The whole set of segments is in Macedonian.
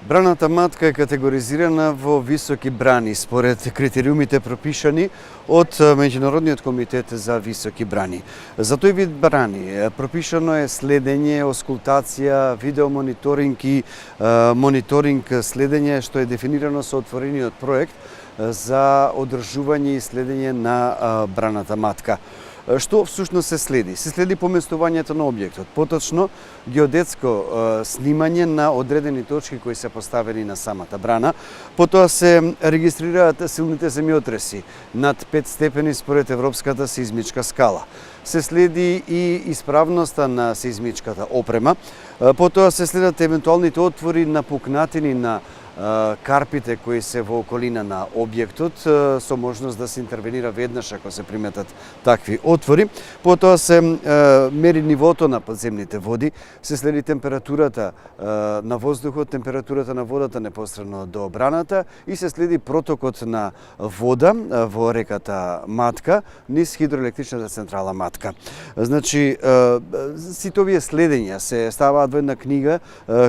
Браната Матка е категоризирана во високи брани според критериумите пропишани од Меѓународниот комитет за високи брани. За тој вид брани пропишано е следење, оскултација, видеомониторинг и мониторинг следење што е дефинирано со отворениот проект за одржување и следење на Браната Матка. Што всушност се следи? Се следи поместувањето на објектот, поточно геодетско снимање на одредени точки кои се поставени на самата брана, потоа се регистрираат силните земјотреси над 5 степени според европската сеизмичка скала. Се следи и исправноста на сеизмичката опрема, потоа се следат евентуалните отвори на пукнатини на карпите кои се во околина на објектот, со можност да се интервенира веднаш ако се приметат такви отвори. Потоа се мери нивото на подземните води, се следи температурата на воздухот, температурата на водата непосредно до браната и се следи протокот на вода во реката Матка низ хидроелектричната централа Матка. Значи, сите овие следења се ставаат во една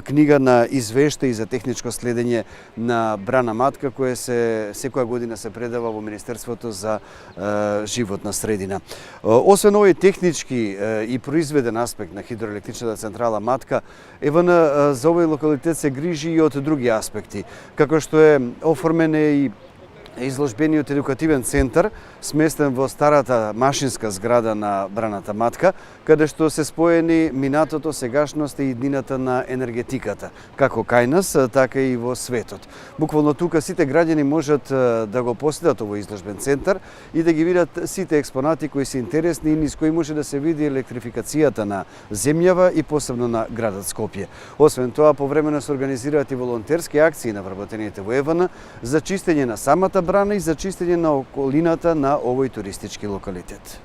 книга на извештаи за техничко следење на Брана Матка, која секоја година се предава во Министерството за животна средина. Освен овој технички и произведен аспект на хидроелектричната централа Матка, ЕВН за овој локалитет се грижи и од други аспекти, како што е оформен и изложбениот едукативен центар, сместен во старата машинска зграда на Браната Матка, каде што се споени минатото, сегашноста и иднината на енергетиката, како кај нас, така и во светот. Буквално тука сите граѓани можат да го посетат овој изложбен центар и да ги видат сите експонати кои се интересни и низ кои може да се види електрификацијата на земјава и посебно на градот Скопје. Освен тоа, повремено се организираат и волонтерски акции на вработените во ЕВН за чистење на самата брана и за чистење на околината на овој туристички локалитет.